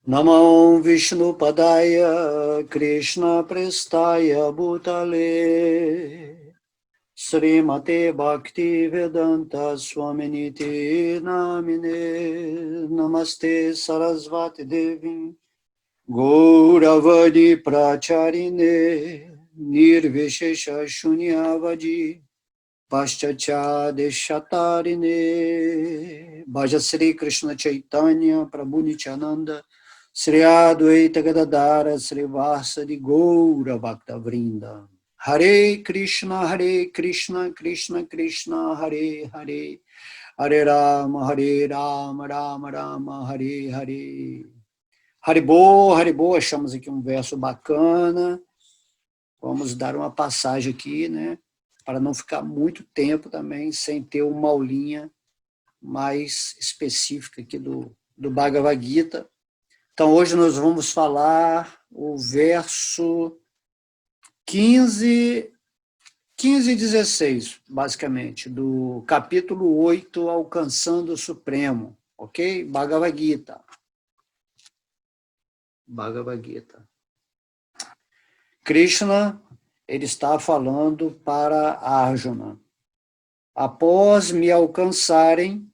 Namo Vishnupadaya Krishna Prestaya Bhutale Srimate Bhakti Vedanta Swaminiti Namine Namaste Sarasvati Devi Gauravani Pracharine Nirvishesha Shunyavadi Paschatya Deshatarine Bhaja Sri Krishna Chaitanya Prabhu Nityananda Sri Advaita Gadadara Sri Vasadi Gaura Bhakta Vrinda Hare Krishna Krishna Krishna Hare Hare Hare Rama Rama Rama Hare Hare Haribo, achamos aqui um verso bacana. Vamos dar uma passagem aqui, né? Para não ficar muito tempo também sem ter uma aulinha mais específica aqui do Bhagavad Gita. Então, hoje nós vamos falar o verso 15 e 16, basicamente, do capítulo 8, Alcançando o Supremo, ok? Bhagavad Gita. Krishna, ele está falando para Arjuna. Após me alcançarem,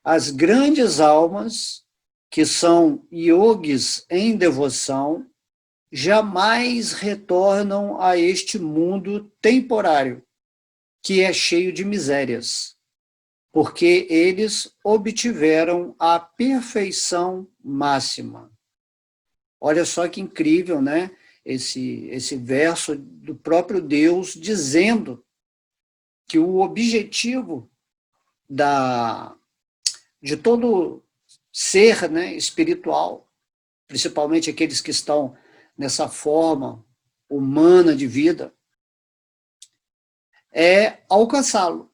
as grandes almas, que são yogis em devoção, jamais retornam a este mundo temporário, que é cheio de misérias, porque eles obtiveram a perfeição máxima. Olha só que incrível, né? Esse verso do próprio Deus dizendo que o objetivo de todo ser, né, espiritual, principalmente aqueles que estão nessa forma humana de vida, é alcançá-lo.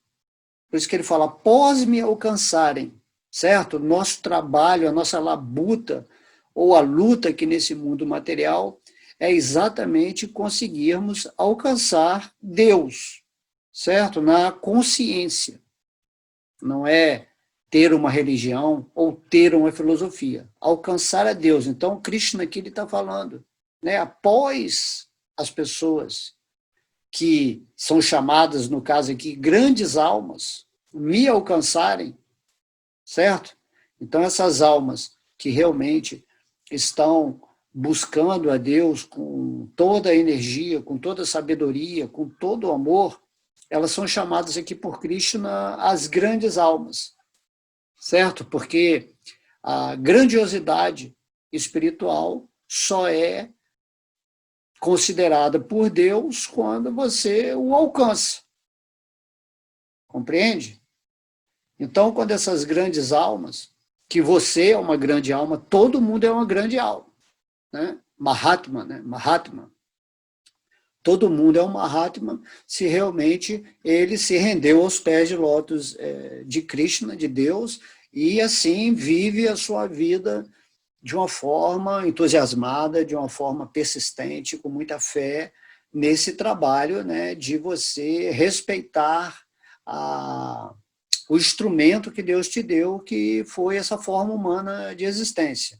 Por isso que ele fala, após me alcançarem, certo? Nosso trabalho, a nossa labuta, ou a luta aqui nesse mundo material, é exatamente conseguirmos alcançar Deus, certo? Na consciência. Não é ter uma religião ou ter uma filosofia. Alcançar a Deus. Então, Krishna aqui ele está falando, né? Após as pessoas que são chamadas, no caso aqui, grandes almas, me alcançarem, certo? Então, essas almas que realmente estão buscando a Deus com toda a energia, com toda a sabedoria, com todo o amor, elas são chamadas aqui por Krishna as grandes almas, certo? Porque a grandiosidade espiritual só é considerada por Deus quando você o alcança. Compreende? Então, quando essas grandes almas, que você é uma grande alma, todo mundo é uma grande alma, né? Mahatma, né? Mahatma. Todo mundo é um Mahatma se realmente ele se rendeu aos pés de lótus de Krishna, de Deus, e assim vive a sua vida de uma forma entusiasmada, de uma forma persistente, com muita fé nesse trabalho, né, de você respeitar o instrumento que Deus te deu, que foi essa forma humana de existência.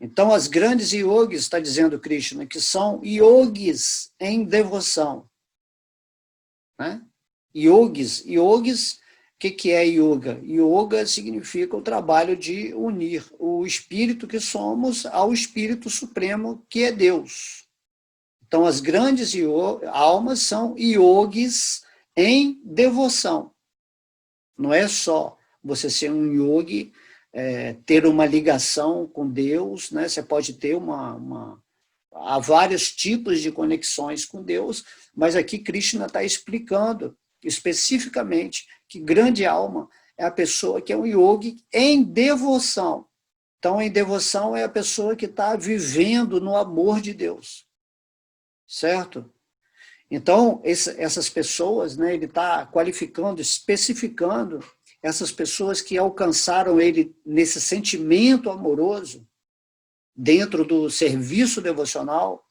Então, as grandes yogis, está dizendo Krishna, que são yogis em devoção. Né? Yogis, o que é yoga? Yoga significa o trabalho de unir o espírito que somos ao espírito supremo, que é Deus. Então, as grandes almas são yogis em devoção. Não é só você ser um yogi, ter uma ligação com Deus, né? Você pode ter há vários tipos de conexões com Deus, mas aqui Krishna está explicando especificamente que grande alma é a pessoa que é um yogi em devoção. Então, em devoção é a pessoa que está vivendo no amor de Deus, certo? Então, essas pessoas, né, ele está qualificando, especificando essas pessoas que alcançaram ele nesse sentimento amoroso, dentro do serviço devocional,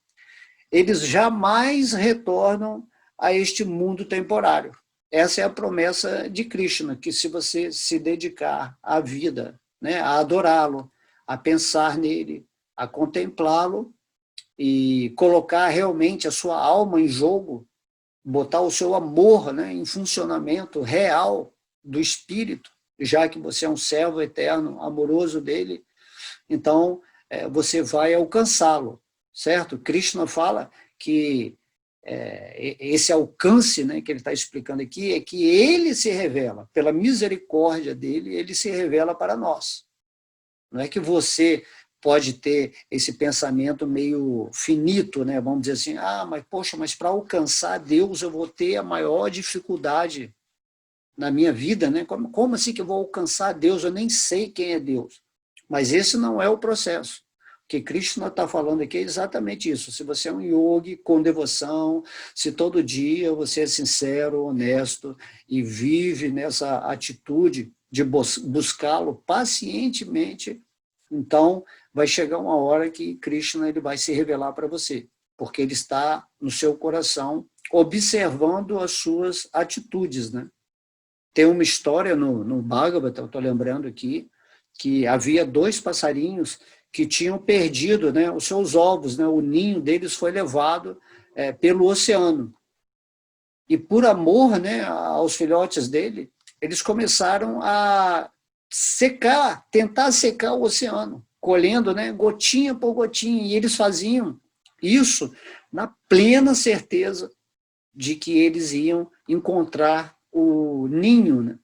eles jamais retornam a este mundo temporário. Essa é a promessa de Krishna, que se você se dedicar à vida, né, a adorá-lo, a pensar nele, a contemplá-lo e colocar realmente a sua alma em jogo, botar o seu amor, né, em funcionamento real do Espírito, já que você é um servo eterno, amoroso dele, então você vai alcançá-lo, certo? Krishna fala que esse alcance, né, que ele está explicando aqui, é que ele se revela, pela misericórdia dele, ele se revela para nós. Não é que você pode ter esse pensamento meio finito, né? Vamos dizer assim, mas poxa, mas para alcançar Deus eu vou ter a maior dificuldade na minha vida, né? Como assim que eu vou alcançar Deus? Eu nem sei quem é Deus. Mas esse não é o processo. O que Krishna está falando aqui é exatamente isso. Se você é um yogi com devoção, se todo dia você é sincero, honesto e vive nessa atitude de buscá-lo pacientemente, então vai chegar uma hora que Krishna ele vai se revelar para você, porque ele está no seu coração observando as suas atitudes, né? Tem uma história no Bhagavatam, estou lembrando aqui, que havia 2 passarinhos que tinham perdido, né, os seus ovos, né, o ninho deles foi levado pelo oceano. E por amor, né, aos filhotes dele, eles começaram a secar, tentar secar o oceano, colhendo, né, gotinha por gotinha, e eles faziam isso na plena certeza de que eles iam encontrar o ninho, né?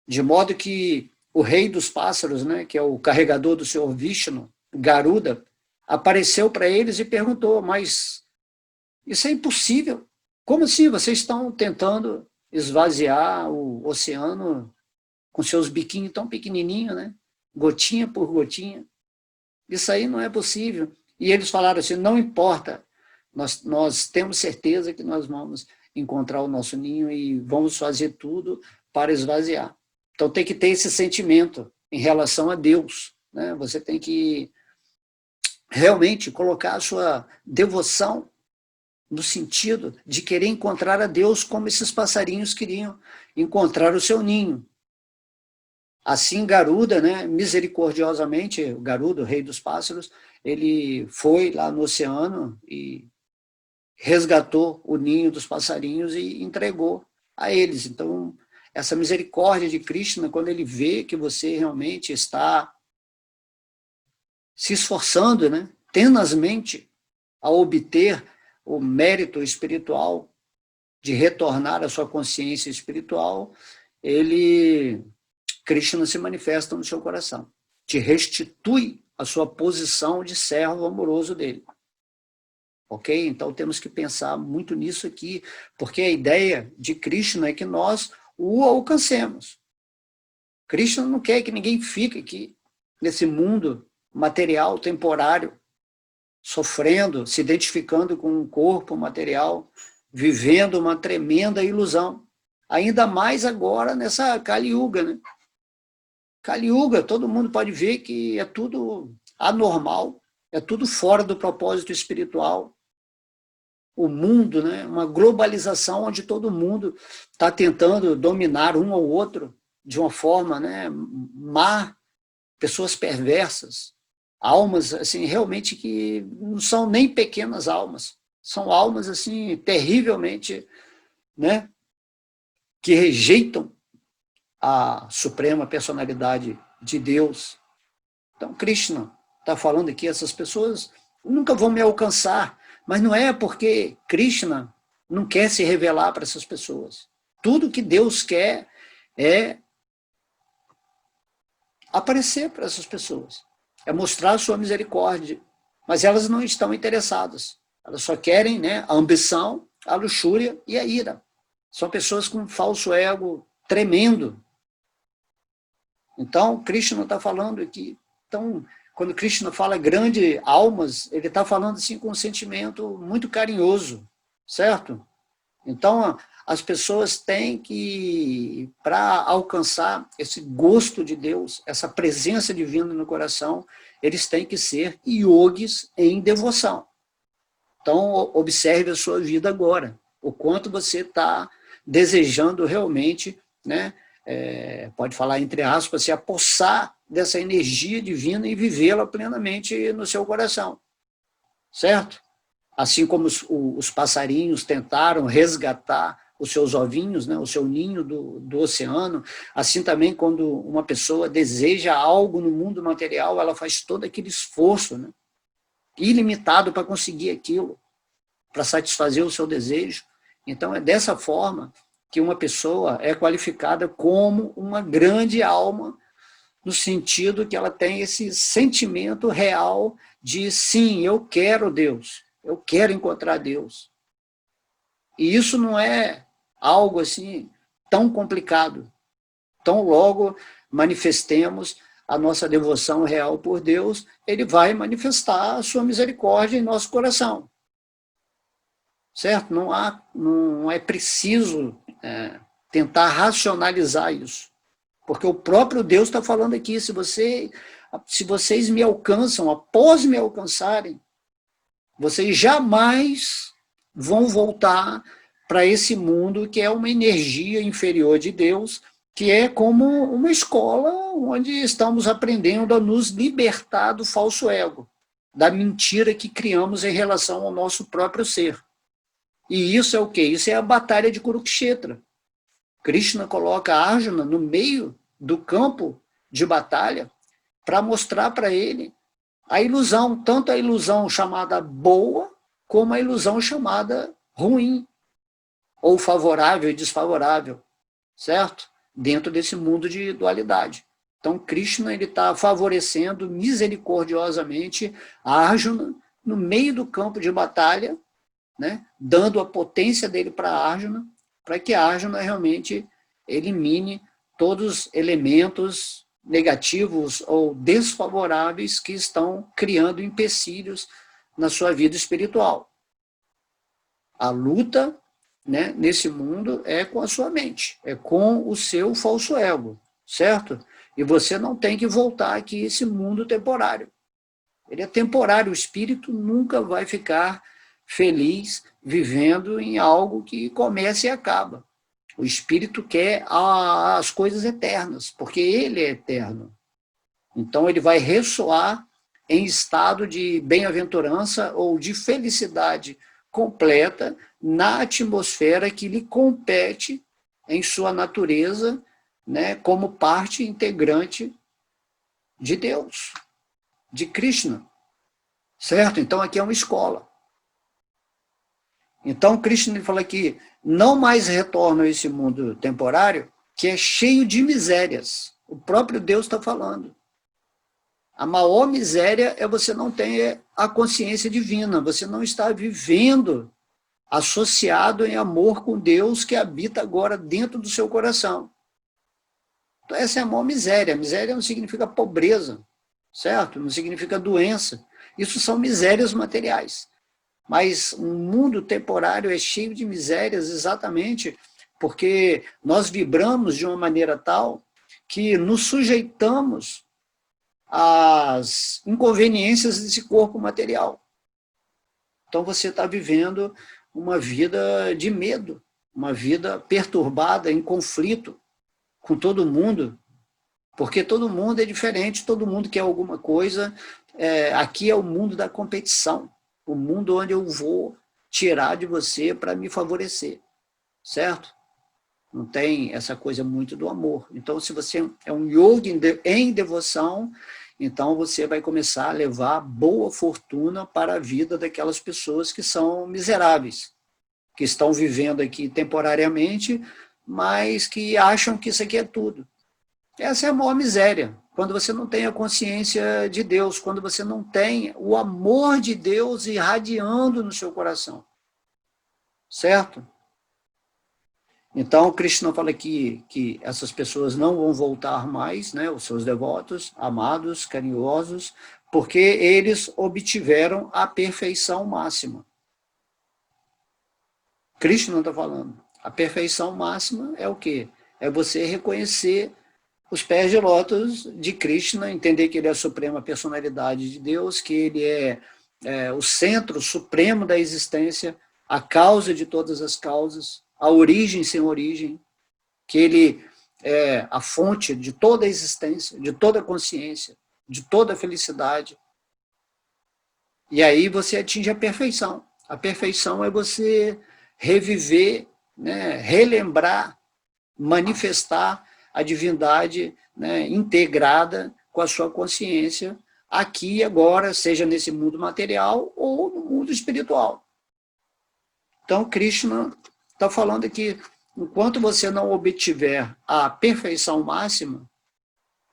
De modo que o rei dos pássaros, né, que é o carregador do senhor Vishnu, Garuda, apareceu para eles e perguntou, mas isso é impossível. Como assim? Vocês estão tentando esvaziar o oceano com seus biquinhos tão pequenininhos, né? Gotinha por gotinha. Isso aí não é possível. E eles falaram assim, não importa, nós temos certeza que nós vamos encontrar o nosso ninho e vamos fazer tudo para esvaziar. Então tem que ter esse sentimento em relação a Deus, né? Você tem que realmente colocar a sua devoção no sentido de querer encontrar a Deus como esses passarinhos queriam encontrar o seu ninho. Assim, Garuda, né, misericordiosamente, Garuda, o rei dos pássaros, ele foi lá no oceano e resgatou o ninho dos passarinhos e entregou a eles. Então, essa misericórdia de Krishna, quando ele vê que você realmente está se esforçando, né, tenazmente, a obter o mérito espiritual de retornar à sua consciência espiritual, Krishna se manifesta no seu coração, te restitui a sua posição de servo amoroso dele. Ok? Então temos que pensar muito nisso aqui, porque a ideia de Krishna é que nós o alcancemos. Krishna não quer que ninguém fique aqui nesse mundo material, temporário, sofrendo, se identificando com um corpo material, vivendo uma tremenda ilusão. Ainda mais agora nessa Kali Yuga, né? Kali Yuga, todo mundo pode ver que é tudo anormal, é tudo fora do propósito espiritual. O mundo, né? Uma globalização onde todo mundo está tentando dominar um ao outro de uma forma, né, má, pessoas perversas, almas assim realmente que não são nem pequenas almas, são almas assim terrivelmente, né, que rejeitam a suprema personalidade de Deus. Então Krishna está falando aqui, essas pessoas nunca vão me alcançar, mas não é porque Krishna não quer se revelar para essas pessoas. Tudo que Deus quer é aparecer para essas pessoas, é mostrar a sua misericórdia, mas elas não estão interessadas. Elas só querem, né, a ambição, a luxúria e a ira. São pessoas com um falso ego tremendo. Então, Krishna está falando aqui. Então, quando Krishna fala grande almas, ele está falando assim com um sentimento muito carinhoso, certo? Então, as pessoas têm que, para alcançar esse gosto de Deus, essa presença divina no coração, eles têm que ser yogis em devoção. Então, observe a sua vida agora, o quanto você está desejando realmente, né, pode falar entre aspas, se apossar dessa energia divina e vivê-la plenamente no seu coração, certo? Assim como os passarinhos tentaram resgatar os seus ovinhos, né, o seu ninho do oceano, assim também quando uma pessoa deseja algo no mundo material, ela faz todo aquele esforço, né, ilimitado para conseguir aquilo, para satisfazer o seu desejo. Então, é dessa forma que uma pessoa é qualificada como uma grande alma, no sentido que ela tem esse sentimento real de, sim, eu quero Deus, eu quero encontrar Deus. E isso não é algo assim tão complicado. Tão logo manifestemos a nossa devoção real por Deus, ele vai manifestar a sua misericórdia em nosso coração. Certo? Não é preciso tentar racionalizar isso. Porque o próprio Deus está falando aqui, se vocês me alcançam, após me alcançarem, vocês jamais vão voltar para esse mundo que é uma energia inferior de Deus, que é como uma escola onde estamos aprendendo a nos libertar do falso ego, da mentira que criamos em relação ao nosso próprio ser. E isso é o quê? Isso é a batalha de Kurukshetra. Krishna coloca Arjuna no meio do campo de batalha para mostrar para ele a ilusão, tanto a ilusão chamada boa, como a ilusão chamada ruim, ou favorável e desfavorável, certo? Dentro desse mundo de dualidade. Então, Krishna está favorecendo misericordiosamente a Arjuna no meio do campo de batalha, né, dando a potência dele para Arjuna, para que Arjuna realmente elimine todos os elementos negativos ou desfavoráveis que estão criando empecilhos na sua vida espiritual. A luta, né, nesse mundo é com a sua mente, é com o seu falso ego, certo? E você não tem que voltar aqui a esse mundo temporário. Ele é temporário, o espírito nunca vai ficar feliz vivendo em algo que começa e acaba. O espírito quer as coisas eternas, porque ele é eterno. Então ele vai ressoar em estado de bem-aventurança ou de felicidade completa na atmosfera que lhe compete em sua natureza, né, como parte integrante de Deus, de Krishna. Certo? Então aqui é uma escola. Então Krishna fala que não mais retornam a esse mundo temporário, que é cheio de misérias. O próprio Deus está falando. A maior miséria é você não ter a consciência divina, você não está vivendo associado em amor com Deus que habita agora dentro do seu coração. Então essa é a maior miséria. A miséria não significa pobreza, certo? Não significa doença. Isso são misérias materiais. Mas um mundo temporário é cheio de misérias exatamente porque nós vibramos de uma maneira tal que nos sujeitamos às inconveniências desse corpo material. Então você está vivendo uma vida de medo, uma vida perturbada, em conflito com todo mundo, porque todo mundo é diferente, todo mundo quer alguma coisa. Aqui é o mundo da competição, o mundo onde eu vou tirar de você para me favorecer, certo? Não tem essa coisa muito do amor. Então, se você é um yogi em devoção, então você vai começar a levar boa fortuna para a vida daquelas pessoas que são miseráveis, que estão vivendo aqui temporariamente, mas que acham que isso aqui é tudo. Essa é a maior miséria, quando você não tem a consciência de Deus, quando você não tem o amor de Deus irradiando no seu coração. Certo? Então, Krishna fala aqui que essas pessoas não vão voltar mais, né, os seus devotos, amados, carinhosos, porque eles obtiveram a perfeição máxima. Krishna está falando. A perfeição máxima é o quê? É você reconhecer os pés de lótus de Krishna, entender que ele é a suprema personalidade de Deus, que ele é o centro supremo da existência, a causa de todas as causas, a origem sem origem, que ele é a fonte de toda a existência, de toda a consciência, de toda a felicidade. E aí você atinge a perfeição. A perfeição é você reviver, né, relembrar, manifestar a divindade, né, integrada com a sua consciência, aqui e agora, seja nesse mundo material ou no mundo espiritual. Então, Krishna está falando que enquanto você não obtiver a perfeição máxima,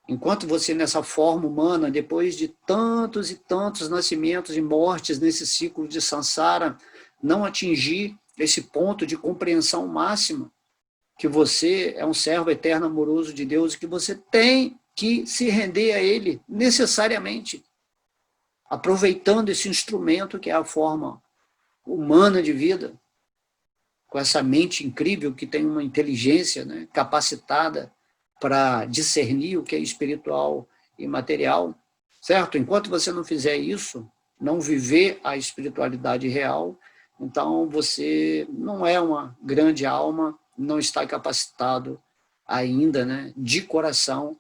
enquanto você nessa forma humana, depois de tantos e tantos nascimentos e mortes nesse ciclo de samsara, não atingir esse ponto de compreensão máxima, que você é um servo eterno amoroso de Deus e que você tem que se render a Ele necessariamente, aproveitando esse instrumento que é a forma humana de vida, com essa mente incrível que tem uma inteligência, né, capacitada para discernir o que é espiritual e material, certo? Enquanto você não fizer isso, não viver a espiritualidade real, então você não é uma grande alma, não está capacitado ainda, né, de coração,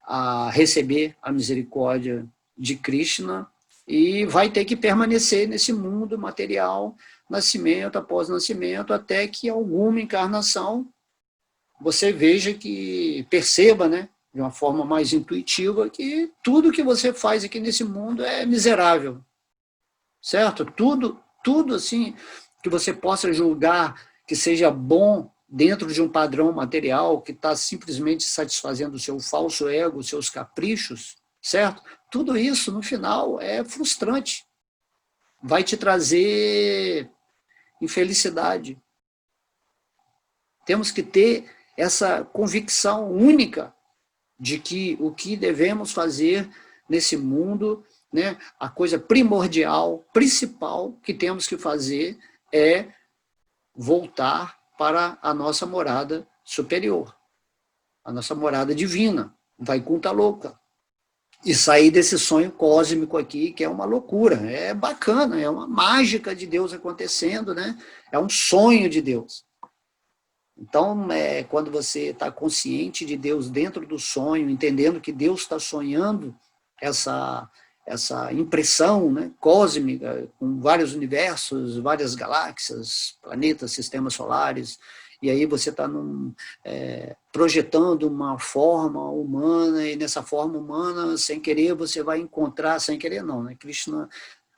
a receber a misericórdia de Krishna e vai ter que permanecer nesse mundo material, nascimento após nascimento, até que alguma encarnação você veja que, perceba, né, de uma forma mais intuitiva, que tudo que você faz aqui nesse mundo é miserável, certo? Tudo assim, que você possa julgar que seja bom dentro de um padrão material que está simplesmente satisfazendo o seu falso ego, os seus caprichos, certo? Tudo isso, no final, é frustrante. Vai te trazer infelicidade. Temos que ter essa convicção única de que o que devemos fazer nesse mundo, né, a coisa primordial, principal que temos que fazer é voltar para a nossa morada superior, a nossa morada divina, Vaikuntha Loka, e sair desse sonho cósmico aqui, que é uma loucura, é bacana, é uma mágica de Deus acontecendo, né? É um sonho de Deus. Então, quando você está consciente de Deus dentro do sonho, entendendo que Deus está sonhando essa impressão, né, cósmica, com vários universos, várias galáxias, planetas, sistemas solares, e aí você está projetando uma forma humana, e nessa forma humana, sem querer, você vai encontrar, sem querer não, né? Krishna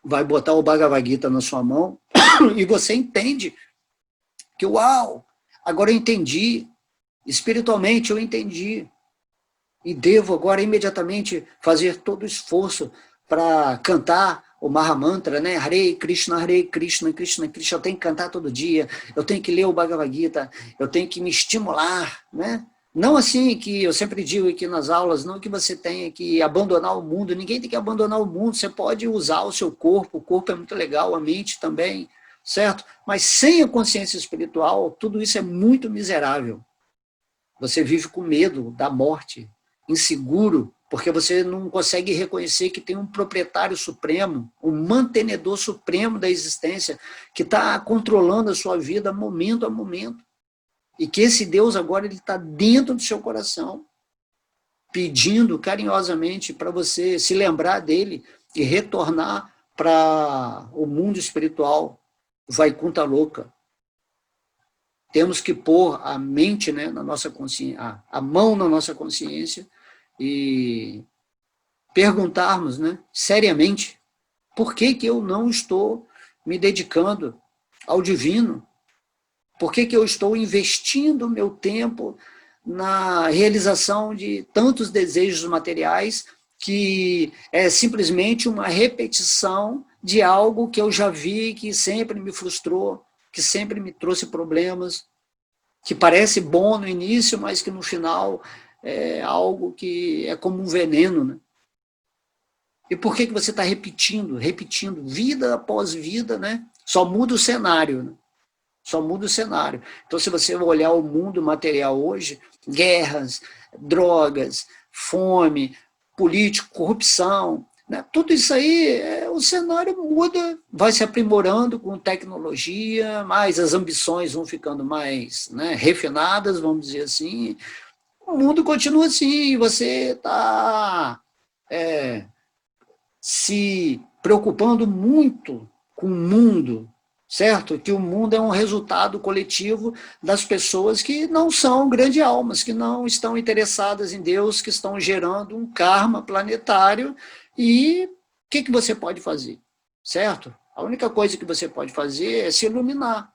vai botar o Bhagavad Gita na sua mão, e você entende que, uau, agora eu entendi, espiritualmente eu entendi, e devo agora imediatamente fazer todo o esforço para cantar o Mahamantra, né? Hare Krishna, Krishna Krishna, eu tenho que cantar todo dia, eu tenho que ler o Bhagavad Gita, eu tenho que me estimular, né? Não assim que eu sempre digo aqui nas aulas, não que você tenha que abandonar o mundo, ninguém tem que abandonar o mundo, você pode usar o seu corpo, o corpo é muito legal, a mente também, certo? Mas sem a consciência espiritual, tudo isso é muito miserável. Você vive com medo da morte, inseguro, porque você não consegue reconhecer que tem um proprietário supremo, um mantenedor supremo da existência, que está controlando a sua vida momento a momento. E que esse Deus agora está dentro do seu coração, pedindo carinhosamente para você se lembrar dele e retornar para o mundo espiritual, Vaikuntha Loka. Temos que pôr a mente, né, na nossa consciência, a mão na nossa consciência e perguntarmos, né, seriamente, por que eu não estou me dedicando ao divino? Por que eu estou investindo o meu tempo na realização de tantos desejos materiais que é simplesmente uma repetição de algo que eu já vi, que sempre me frustrou, que sempre me trouxe problemas, que parece bom no início, mas que no final é algo que é como um veneno, né? E por que você está repetindo, vida após vida, né? Só muda o cenário, né? Só muda o cenário. Então, se você olhar o mundo material hoje, guerras, drogas, fome, político, corrupção, né? Tudo isso aí, o cenário muda, vai se aprimorando com tecnologia, mas as ambições vão ficando mais, né, refinadas, vamos dizer assim, o mundo continua assim, você está se preocupando muito com o mundo, certo? Que o mundo é um resultado coletivo das pessoas que não são grandes almas, que não estão interessadas em Deus, que estão gerando um karma planetário. E o que você pode fazer, certo? A única coisa que você pode fazer é se iluminar,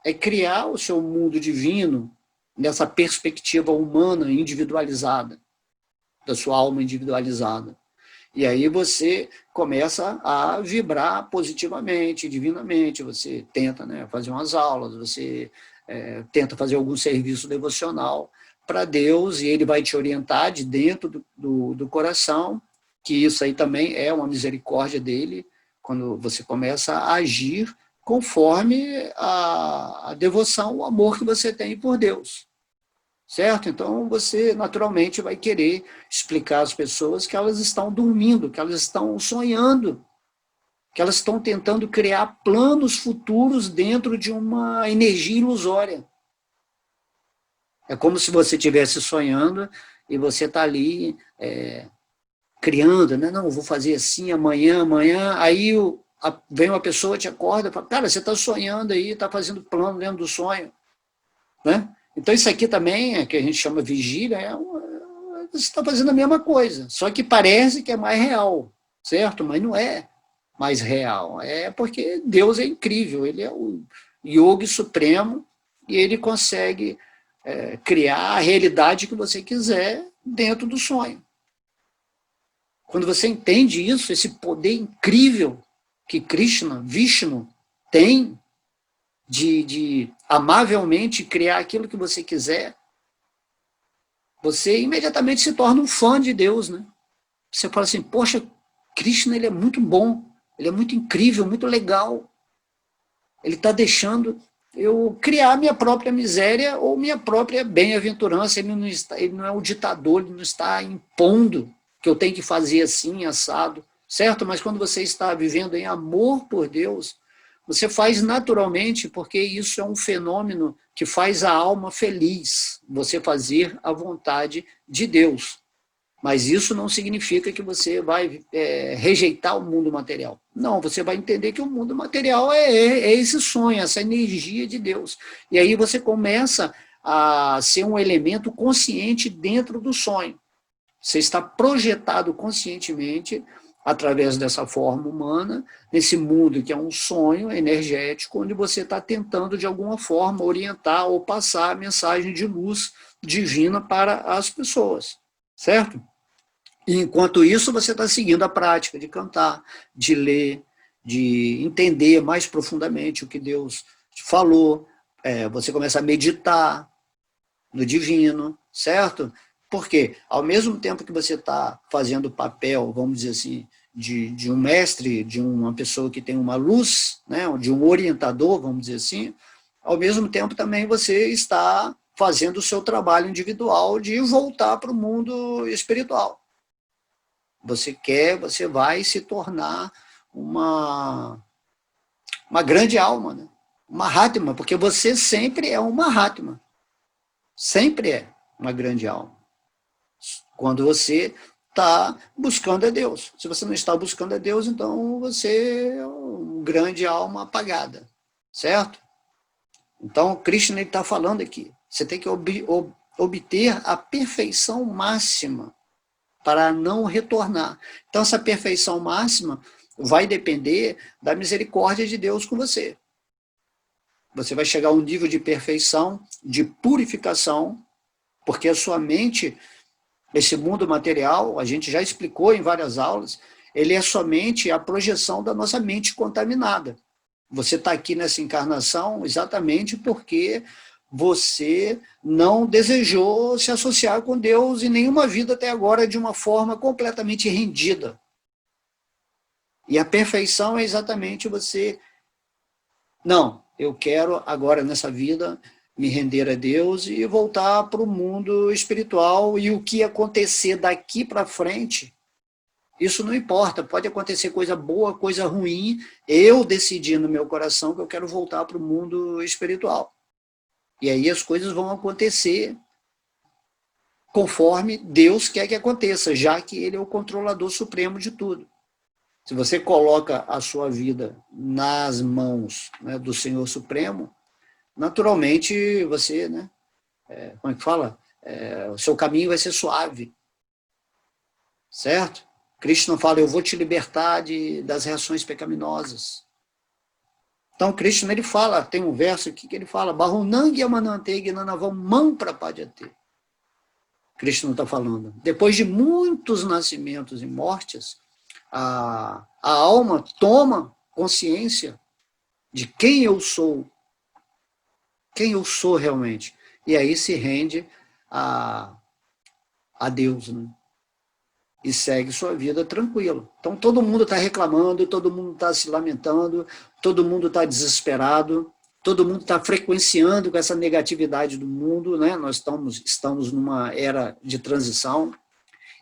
é criar o seu mundo divino nessa perspectiva humana individualizada, da sua alma individualizada. E aí você começa a vibrar positivamente, divinamente, você tenta, né, fazer umas aulas, você tenta fazer algum serviço devocional para Deus, e Ele vai te orientar de dentro do coração, que isso aí também é uma misericórdia dEle, quando você começa a agir conforme a devoção, o amor que você tem por Deus. Certo? Então, você naturalmente vai querer explicar às pessoas que elas estão dormindo, que elas estão sonhando, que elas estão tentando criar planos futuros dentro de uma energia ilusória. É como se você estivesse sonhando e você está ali criando, né? Não, vou fazer assim amanhã, aí vem uma pessoa, te acorda e fala, cara, você está sonhando aí, está fazendo plano dentro do sonho, né? Então, isso aqui também, que a gente chama vigília, você está fazendo a mesma coisa, só que parece que é mais real, certo? Mas não é mais real. É porque Deus é incrível, Ele é o yogi supremo e Ele consegue criar a realidade que você quiser dentro do sonho. Quando você entende isso, esse poder incrível que Krishna, Vishnu, tem de amavelmente criar aquilo que você quiser, você imediatamente se torna um fã de Deus, né? Você fala assim, poxa, Krishna, ele é muito bom, ele é muito incrível, muito legal. Ele está deixando eu criar minha própria miséria ou minha própria bem-aventurança. Ele não é o ditador, ele não está impondo que eu tenho que fazer assim, assado, certo? Mas quando você está vivendo em amor por Deus, você faz naturalmente, porque isso é um fenômeno que faz a alma feliz, você fazer a vontade de Deus. Mas isso não significa que você vai rejeitar o mundo material. Não, você vai entender que o mundo material é esse sonho, essa energia de Deus. E aí você começa a ser um elemento consciente dentro do sonho. Você está projetado conscientemente, através dessa forma humana, nesse mundo que é um sonho energético, onde você está tentando, de alguma forma, orientar ou passar a mensagem de luz divina para as pessoas, certo? E, enquanto isso, você está seguindo a prática de cantar, de ler, de entender mais profundamente o que Deus te falou, você começa a meditar no divino, certo? Porque, ao mesmo tempo que você está fazendo o papel, vamos dizer assim, de um mestre, de uma pessoa que tem uma luz, né, de um orientador, vamos dizer assim, ao mesmo tempo também você está fazendo o seu trabalho individual de voltar para o mundo espiritual. Você vai se tornar uma grande alma, né? Uma Mahatma, porque você sempre é uma Mahatma. Sempre é uma grande alma. Quando você está buscando a Deus. Se você não está buscando a Deus, então você é uma grande alma apagada. Certo? Então, Krishna está falando aqui. Você tem que obter a perfeição máxima para não retornar. Então, essa perfeição máxima vai depender da misericórdia de Deus com você. Você vai chegar a um nível de perfeição, de purificação, porque a sua mente, esse mundo material, a gente já explicou em várias aulas, ele é somente a projeção da nossa mente contaminada. Você está aqui nessa encarnação exatamente porque você não desejou se associar com Deus em nenhuma vida até agora de uma forma completamente rendida. E a perfeição é exatamente você... Não, eu quero agora nessa vida me render a Deus e voltar para o mundo espiritual, e o que acontecer daqui para frente, isso não importa, pode acontecer coisa boa, coisa ruim, eu decidi no meu coração que eu quero voltar para o mundo espiritual. E aí as coisas vão acontecer conforme Deus quer que aconteça, já que ele é o controlador supremo de tudo. Se você coloca a sua vida nas mãos, né, do Senhor Supremo, naturalmente você, né, como é que fala? O seu caminho vai ser suave, certo? Cristo não fala, eu vou te libertar das reações pecaminosas. Então, Cristo, ele fala, tem um verso aqui que ele fala, Barunang Yamananteg Nanavam Mão para Padjate. Cristo não está falando. Depois de muitos nascimentos e mortes, a alma toma consciência de quem eu sou realmente. E aí se rende a Deus, né? E segue sua vida tranquilo. Então todo mundo está reclamando, todo mundo está se lamentando, todo mundo está desesperado, todo mundo está frequenciando com essa negatividade do mundo, né? Nós estamos numa era de transição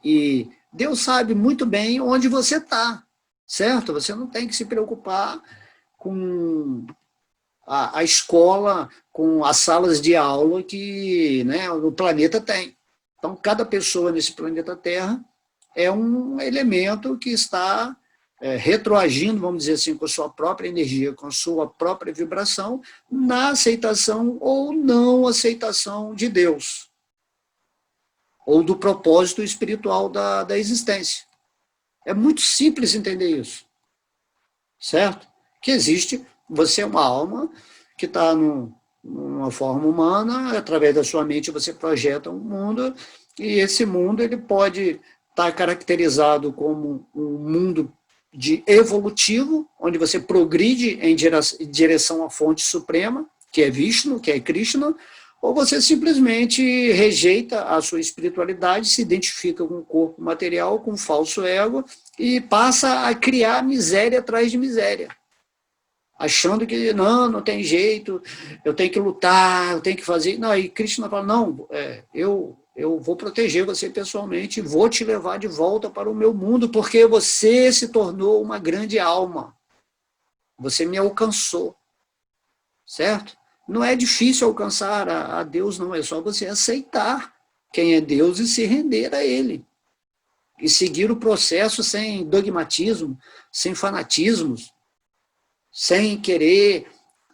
e Deus sabe muito bem onde você está, certo? Você não tem que se preocupar com a escola, com as salas de aula que, né, o planeta tem. Então, cada pessoa nesse planeta Terra é um elemento que está retroagindo, vamos dizer assim, com a sua própria energia, com a sua própria vibração, na aceitação ou não aceitação de Deus, ou do propósito espiritual da existência. É muito simples entender isso, certo? Que existe, você é uma alma que está numa forma humana, através da sua mente você projeta um mundo, e esse mundo ele pode estar caracterizado como um mundo de evolutivo, onde você progride em direção à fonte suprema, que é Vishnu, que é Krishna, ou você simplesmente rejeita a sua espiritualidade, se identifica com o corpo material, com o falso ego, e passa a criar miséria atrás de miséria, achando que não tem jeito, eu tenho que lutar, eu tenho que fazer. Não, aí Krishna fala, não, eu vou proteger você pessoalmente, vou te levar de volta para o meu mundo, porque você se tornou uma grande alma, você me alcançou, certo? Não é difícil alcançar a Deus, não, é só você aceitar quem é Deus e se render a Ele. E seguir o processo sem dogmatismo, sem fanatismos, sem querer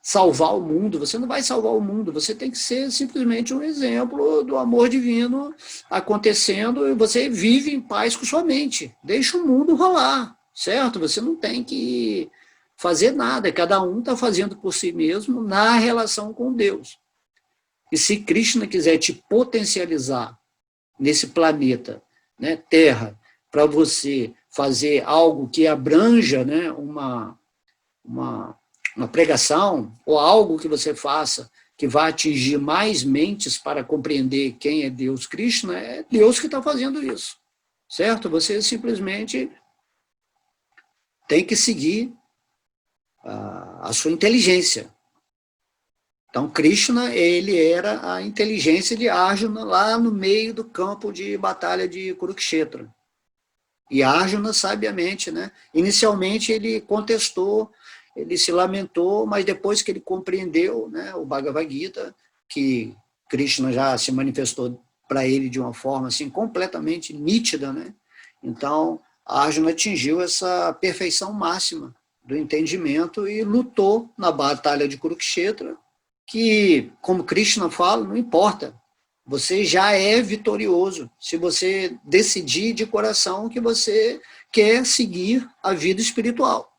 salvar o mundo. Você não vai salvar o mundo, você tem que ser simplesmente um exemplo do amor divino acontecendo, e você vive em paz com sua mente. Deixa o mundo rolar, certo? Você não tem que fazer nada, cada um está fazendo por si mesmo na relação com Deus. E se Krishna quiser te potencializar nesse planeta, né, Terra, para você fazer algo que abranja, né, uma pregação, ou algo que você faça que vai atingir mais mentes para compreender quem é Deus, Krishna, é Deus que está fazendo isso, certo? Você simplesmente tem que seguir a sua inteligência. Então, Krishna, ele era a inteligência de Arjuna lá no meio do campo de batalha de Kurukshetra. E Arjuna, sabiamente, né? Inicialmente ele contestou, ele se lamentou, mas depois que ele compreendeu, né, o Bhagavad Gita, que Krishna já se manifestou para ele de uma forma assim, completamente nítida, né? Então, Arjuna atingiu essa perfeição máxima do entendimento e lutou na batalha de Kurukshetra, que, como Krishna fala, não importa, você já é vitorioso se você decidir de coração que você quer seguir a vida espiritual,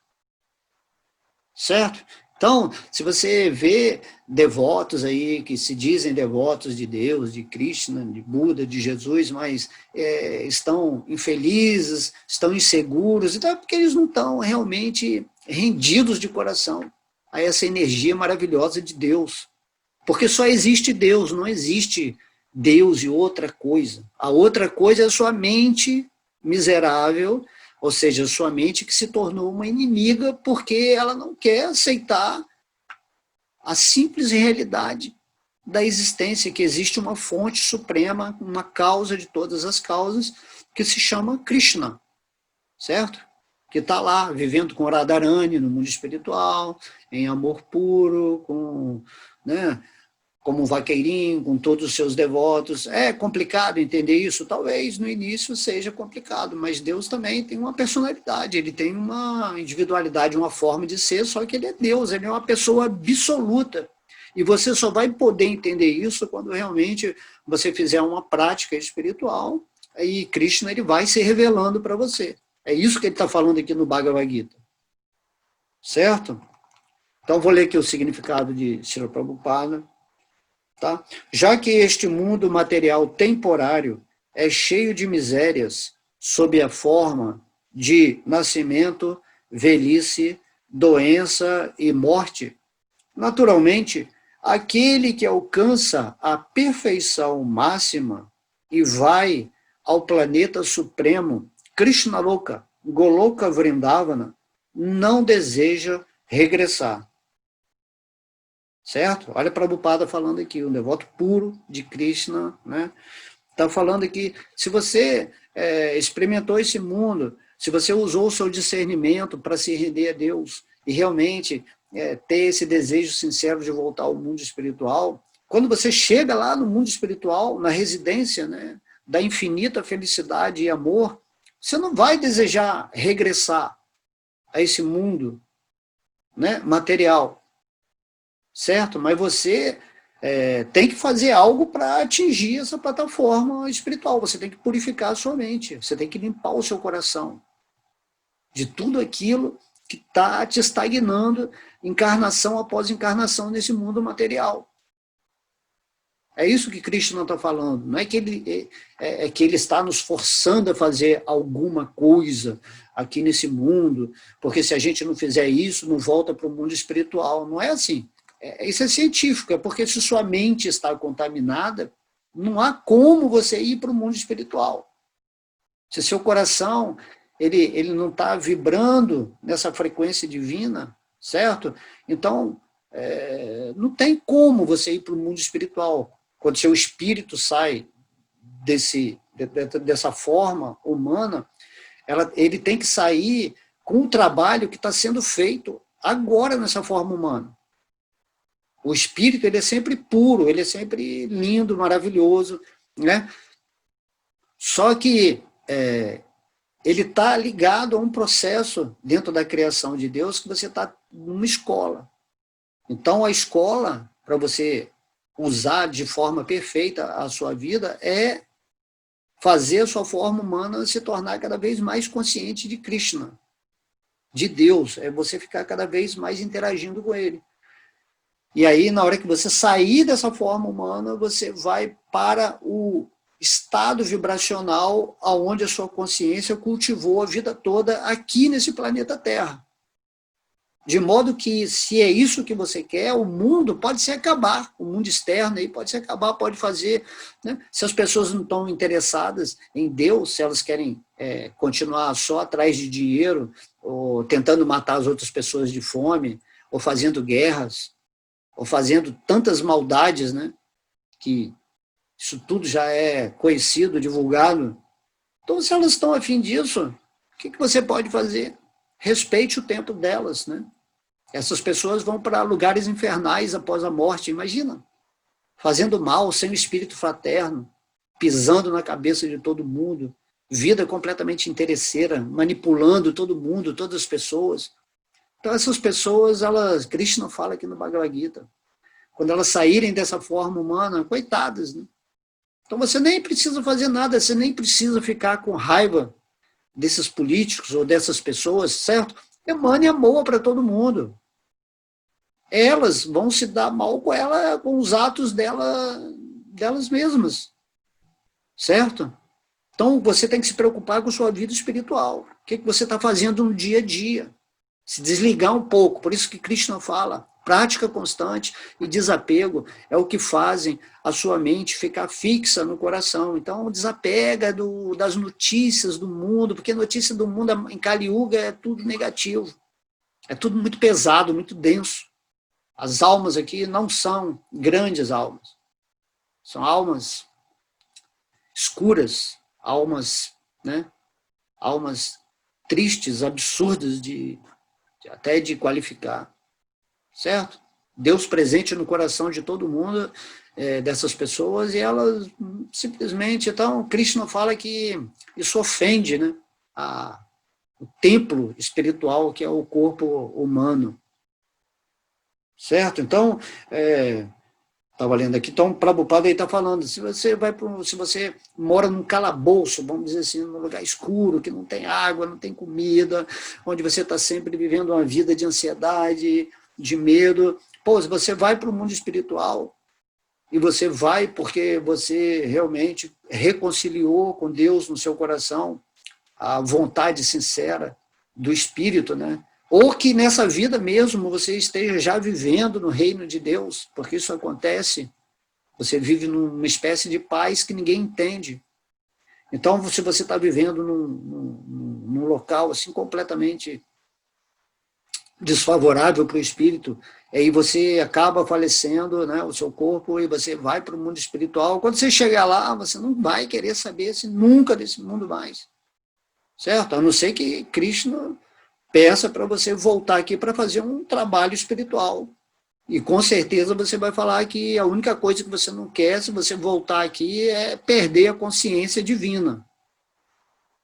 certo? Então, se você vê devotos aí que se dizem devotos de Deus, de Krishna, de Buda, de Jesus, mas estão infelizes, estão inseguros, então é porque eles não estão realmente rendidos de coração a essa energia maravilhosa de Deus. Porque só existe Deus, não existe Deus e outra coisa. A outra coisa é a sua mente miserável, ou seja, a sua mente que se tornou uma inimiga porque ela não quer aceitar a simples realidade da existência, que existe uma fonte suprema, uma causa de todas as causas, que se chama Krishna, certo? Que está lá, vivendo com Radharani no mundo espiritual, em amor puro, com, né, como um vaqueirinho, com todos os seus devotos. É complicado entender isso? Talvez no início seja complicado, mas Deus também tem uma personalidade, ele tem uma individualidade, uma forma de ser, só que ele é Deus, ele é uma pessoa absoluta. E você só vai poder entender isso quando realmente você fizer uma prática espiritual, e Krishna ele vai se revelando para você. É isso que ele está falando aqui no Bhagavad Gita. Certo? Então, vou ler aqui o significado de Srila Prabhupada. Tá? Já que este mundo material temporário é cheio de misérias sob a forma de nascimento, velhice, doença e morte, naturalmente, aquele que alcança a perfeição máxima e vai ao planeta supremo, Krishnaloka, Goloka Vrindavana, não deseja regressar. Certo? Olha Prabhupada falando aqui, um devoto puro de Krishna, né? Está falando aqui, se você experimentou esse mundo, se você usou o seu discernimento para se render a Deus e realmente ter esse desejo sincero de voltar ao mundo espiritual, quando você chega lá no mundo espiritual, na residência, né, da infinita felicidade e amor, você não vai desejar regressar a esse mundo, né, material. Certo? Mas você tem que fazer algo para atingir essa plataforma espiritual. Você tem que purificar a sua mente. Você tem que limpar o seu coração de tudo aquilo que está te estagnando encarnação após encarnação nesse mundo material. É isso que Krishna está falando. Não é que que ele está nos forçando a fazer alguma coisa aqui nesse mundo, porque se a gente não fizer isso, não volta para o mundo espiritual. Não é assim. Isso é científico, é porque se sua mente está contaminada, não há como você ir para o mundo espiritual. Se seu coração ele não está vibrando nessa frequência divina, certo? Então, não tem como você ir para o mundo espiritual. Quando seu espírito sai dessa forma humana, ele tem que sair com um trabalho que está sendo feito agora nessa forma humana. O espírito ele é sempre puro, ele é sempre lindo, maravilhoso, né? Só que ele está ligado a um processo dentro da criação de Deus que você está numa escola. Então, a escola, para você usar de forma perfeita a sua vida, é fazer a sua forma humana se tornar cada vez mais consciente de Krishna, de Deus. É você ficar cada vez mais interagindo com ele. E aí, na hora que você sair dessa forma humana, você vai para o estado vibracional aonde a sua consciência cultivou a vida toda aqui nesse planeta Terra. De modo que, se é isso que você quer, o mundo pode se acabar, o mundo externo aí pode se acabar, pode fazer. Né? Se as pessoas não estão interessadas em Deus, se elas querem continuar só atrás de dinheiro, ou tentando matar as outras pessoas de fome, ou fazendo guerras, ou fazendo tantas maldades, né, que isso tudo já é conhecido, divulgado. Então, se elas estão a fim disso, o que você pode fazer? Respeite o tempo delas, né? Essas pessoas vão para lugares infernais após a morte, imagina. Fazendo mal, sem o espírito fraterno, pisando na cabeça de todo mundo, vida completamente interesseira, manipulando todo mundo, todas as pessoas. Então, essas pessoas, Krishna fala aqui no Bhagavad Gita, quando elas saírem dessa forma humana, coitadas, né? Então você nem precisa fazer nada, você nem precisa ficar com raiva desses políticos ou dessas pessoas, certo? Emane amor para todo mundo. Elas vão se dar mal com os atos delas mesmas, certo? Então você tem que se preocupar com a sua vida espiritual. O que você está fazendo no dia a dia? Se desligar um pouco. Por isso que Krishna fala, prática constante e desapego é o que fazem a sua mente ficar fixa no coração. Então, desapega das notícias do mundo, porque notícia do mundo em Kali Yuga é tudo negativo. É tudo muito pesado, muito denso. As almas aqui não são grandes almas. São almas escuras, almas, né? Almas tristes, absurdas até de qualificar. Certo? Deus presente no coração de todo mundo, dessas pessoas, e elas simplesmente... Então, Krishna fala que isso ofende, né, o templo espiritual, que é o corpo humano. Certo? Então, estava lendo aqui, então Prabhupada está falando, se você mora num calabouço, vamos dizer assim, num lugar escuro, que não tem água, não tem comida, onde você está sempre vivendo uma vida de ansiedade, de medo, pô, se você vai para o mundo espiritual, e você vai porque você realmente reconciliou com Deus no seu coração, a vontade sincera do Espírito, né? Ou que nessa vida mesmo você esteja já vivendo no reino de Deus, porque isso acontece, você vive numa espécie de paz que ninguém entende. Então, se você está vivendo num local assim completamente desfavorável para o espírito, aí você acaba falecendo, né, o seu corpo, e você vai para o mundo espiritual. Quando você chegar lá, você não vai querer saber nunca desse mundo mais. Certo? A não ser que Krishna peça para você voltar aqui para fazer um trabalho espiritual. E com certeza você vai falar que a única coisa que você não quer, se você voltar aqui, é perder a consciência divina.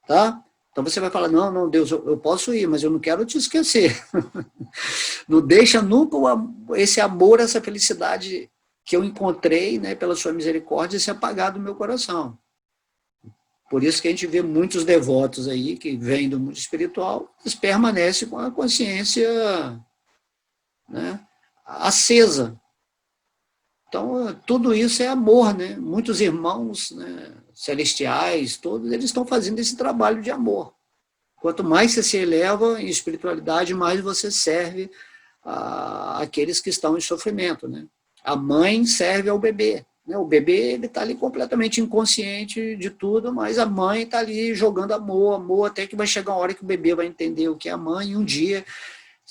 Tá? Então você vai falar, não, Deus, eu posso ir, mas eu não quero te esquecer. Não deixa nunca esse amor, essa felicidade que eu encontrei, né, pela sua misericórdia, se apagar do meu coração. Por isso que a gente vê muitos devotos aí que vêm do mundo espiritual, eles permanecem com a consciência, né, acesa. Então, tudo isso é amor, né? Muitos irmãos, né, celestiais, todos eles estão fazendo esse trabalho de amor. Quanto mais você se eleva em espiritualidade, mais você serve àqueles que estão em sofrimento, né? A mãe serve ao bebê. O bebê está ali completamente inconsciente de tudo, mas a mãe está ali jogando amor, até que vai chegar uma hora que o bebê vai entender o que é a mãe, e um dia,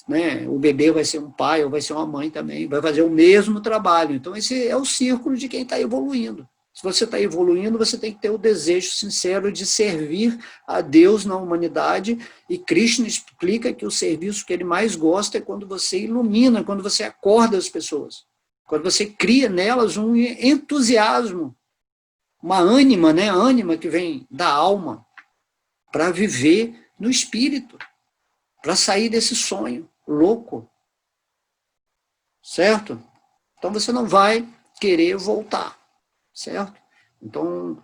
né, o bebê vai ser um pai ou vai ser uma mãe também, vai fazer o mesmo trabalho. Então, esse é o círculo de quem está evoluindo. Se você está evoluindo, você tem que ter o desejo sincero de servir a Deus na humanidade, e Krishna explica que o serviço que ele mais gosta é quando você ilumina, quando você acorda as pessoas. Quando você cria nelas um entusiasmo, uma ânima, né? A ânima que vem da alma, para viver no espírito, para sair desse sonho louco. Certo? Então você não vai querer voltar. Certo? Então,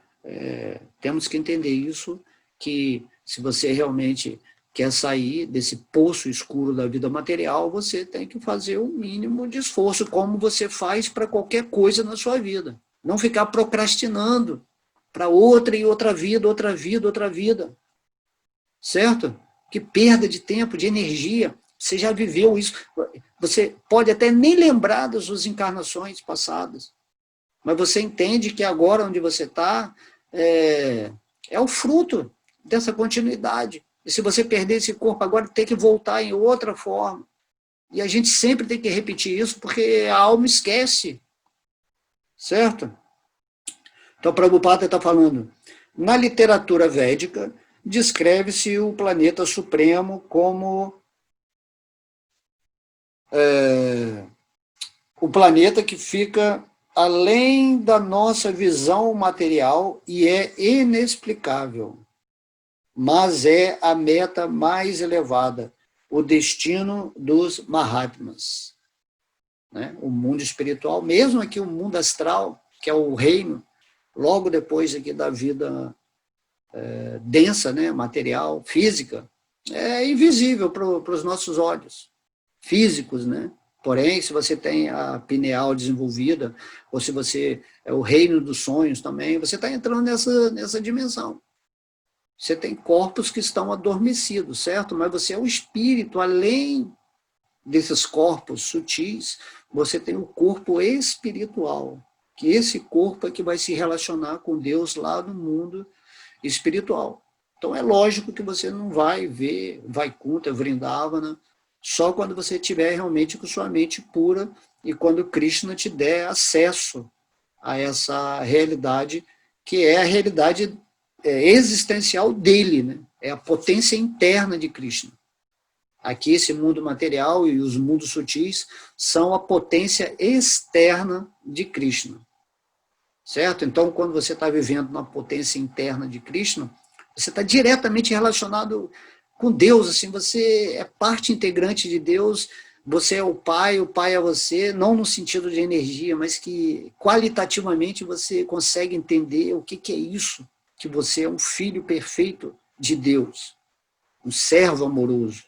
temos que entender isso, que se você realmente quer sair desse poço escuro da vida material, você tem que fazer o mínimo de esforço, como você faz para qualquer coisa na sua vida. Não ficar procrastinando para outra e outra vida, outra vida, outra vida. Certo? Que perda de tempo, de energia. Você já viveu isso. Você pode até nem lembrar das suas encarnações passadas, mas você entende que agora onde você está é o fruto dessa continuidade. E se você perder esse corpo agora, tem que voltar em outra forma. E a gente sempre tem que repetir isso, porque a alma esquece. Certo? Então, Prabhupada está falando, na literatura védica, descreve-se o planeta supremo como o planeta que fica além da nossa visão material e é inexplicável, mas é a meta mais elevada, o destino dos Mahatmas. Né? O mundo espiritual, mesmo aqui o mundo astral, que é o reino, logo depois aqui da vida densa, né? Material, física, é invisível para os nossos olhos físicos, né? Porém, se você tem a pineal desenvolvida, ou se você é o reino dos sonhos também, você está entrando nessa dimensão. Você tem corpos que estão adormecidos, certo? Mas você é o espírito, além desses corpos sutis, você tem o corpo espiritual, que esse corpo é que vai se relacionar com Deus lá no mundo espiritual. Então é lógico que você não vai ver Vaikuntha, Vrindavana, só quando você estiver realmente com sua mente pura e quando Krishna te der acesso a essa realidade, que é a realidade existencial dele, né? É a potência interna de Krishna. Aqui, esse mundo material e os mundos sutis são a potência externa de Krishna. Certo? Então, quando você está vivendo na potência interna de Krishna, você está diretamente relacionado com Deus, assim, você é parte integrante de Deus, você é o Pai é você, não no sentido de energia, mas que qualitativamente você consegue entender o que é isso, que você é um filho perfeito de Deus, um servo amoroso.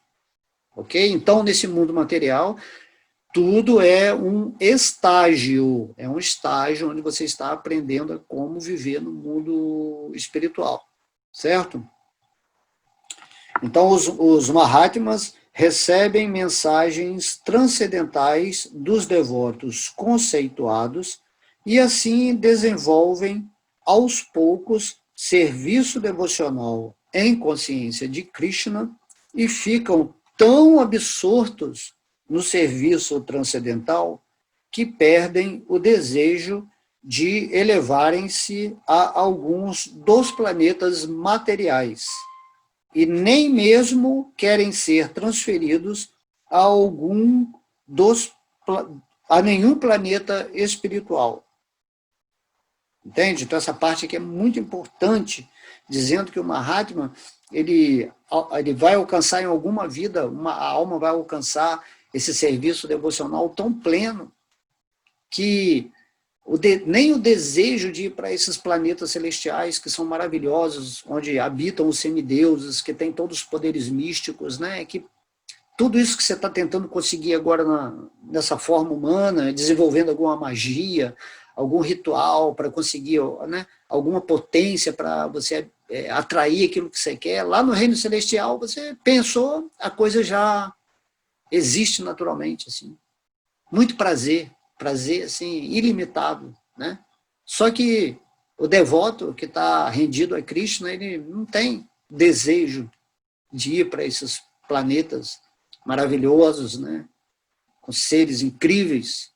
Ok? Então, nesse mundo material, tudo é um estágio onde você está aprendendo a como viver no mundo espiritual, certo? Então, os Mahatmas recebem mensagens transcendentais dos devotos conceituados e assim desenvolvem, aos poucos, serviço devocional em consciência de Krishna e ficam tão absortos no serviço transcendental que perdem o desejo de elevarem-se a alguns dos planetas materiais e nem mesmo querem ser transferidos a a nenhum planeta espiritual. Entende? Então, essa parte aqui é muito importante, dizendo que o Mahatma, ele vai alcançar em alguma vida, a alma vai alcançar esse serviço devocional tão pleno que nem o desejo de ir para esses planetas celestiais que são maravilhosos, onde habitam os semideuses, que têm todos os poderes místicos, né? Que tudo isso que você está tentando conseguir agora nessa forma humana, desenvolvendo alguma magia, algum ritual para conseguir, né, alguma potência para você atrair aquilo que você quer, lá no reino celestial você pensou, a coisa já existe naturalmente, assim. Muito prazer assim, ilimitado, né? Só que o devoto que está rendido a Krishna, ele não tem desejo de ir para esses planetas maravilhosos, né? Com seres incríveis.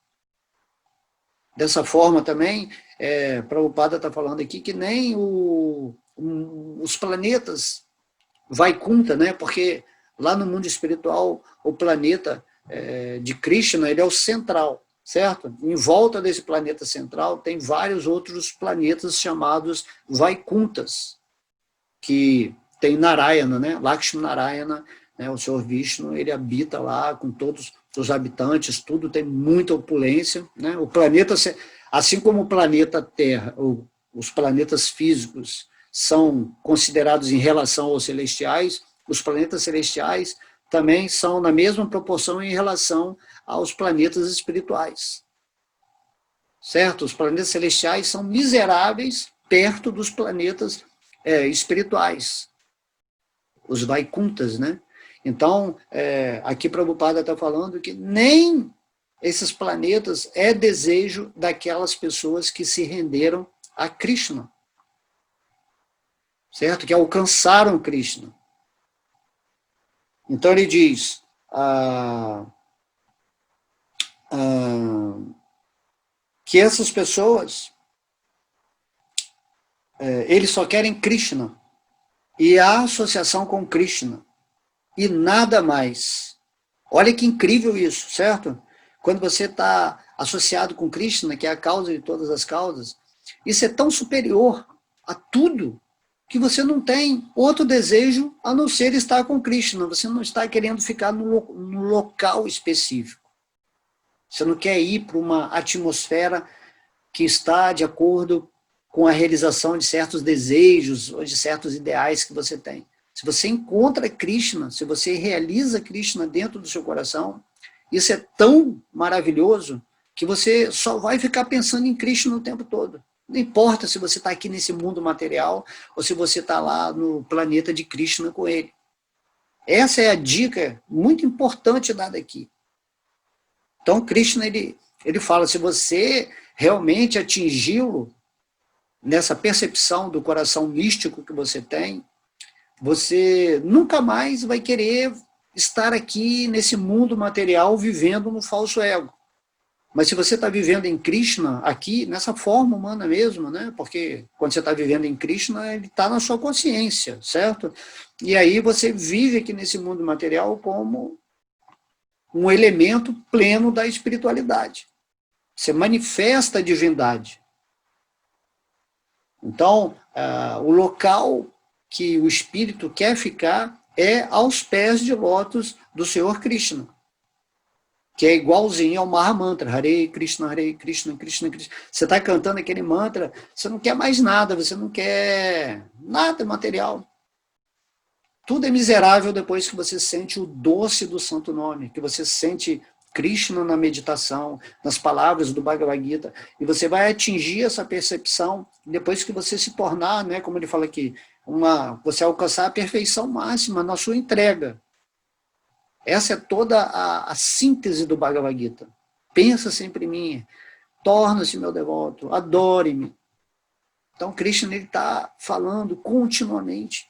Dessa forma também, Prabhupada está falando aqui que nem os planetas Vaikunta, né? Porque lá no mundo espiritual, o planeta de Krishna, ele é o central, certo? Em volta desse planeta central tem vários outros planetas chamados Vaikuntas, que tem Narayana, né? Lakshmi Narayana, né? O Senhor Vishnu, ele habita lá com todos os habitantes, tudo tem muita opulência, né? O planeta, assim como o planeta Terra, os planetas físicos são considerados em relação aos celestiais, os planetas celestiais também são na mesma proporção em relação aos planetas espirituais. Certo? Os planetas celestiais são miseráveis perto dos planetas espirituais, os Vaikuntas, né? Então, aqui Prabhupada está falando que nem esses planetas é desejo daquelas pessoas que se renderam a Krishna, certo? Que alcançaram Krishna. Então ele diz que essas pessoas, eles só querem Krishna e a associação com Krishna e nada mais. Olha que incrível isso, certo? Quando você está associado com Krishna, que é a causa de todas as causas, isso é tão superior a tudo que você não tem outro desejo a não ser estar com Krishna. Você não está querendo ficar num local específico. Você não quer ir para uma atmosfera que está de acordo com a realização de certos desejos ou de certos ideais que você tem. Se você encontra Krishna, se você realiza Krishna dentro do seu coração, isso é tão maravilhoso que você só vai ficar pensando em Krishna o tempo todo. Não importa se você está aqui nesse mundo material ou se você está lá no planeta de Krishna com ele. Essa é a dica muito importante dada aqui. Então, Krishna, ele fala, se você realmente atingi-lo nessa percepção do coração místico que você tem, você nunca mais vai querer estar aqui nesse mundo material vivendo no falso ego. Mas se você está vivendo em Krishna, aqui, nessa forma humana mesmo, né? Porque quando você está vivendo em Krishna, ele está na sua consciência, certo? E aí você vive aqui nesse mundo material como um elemento pleno da espiritualidade. Você manifesta a divindade. Então, o local que o espírito quer ficar é aos pés de lótus do Senhor Krishna, que é igualzinho ao Mahamantra, Hare Krishna, Krishna, Krishna. Você está cantando aquele mantra, você não quer mais nada, você não quer nada material. Tudo é miserável depois que você sente o doce do santo nome, que você sente Krishna na meditação, nas palavras do Bhagavad Gita, e você vai atingir essa percepção depois que você se tornar, né, como ele fala aqui, você alcançar a perfeição máxima na sua entrega. Essa é toda a síntese do Bhagavad Gita. Pensa sempre em mim, torna-se meu devoto, adore-me. Então, Krishna está falando continuamente.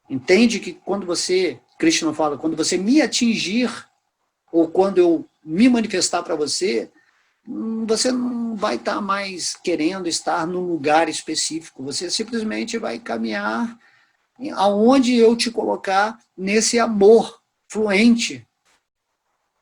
Entende que quando você, Krishna fala, quando você me atingir, ou quando eu me manifestar para você, você não vai estar mais querendo estar num lugar específico, você simplesmente vai caminhar aonde eu te colocar nesse amor fluente,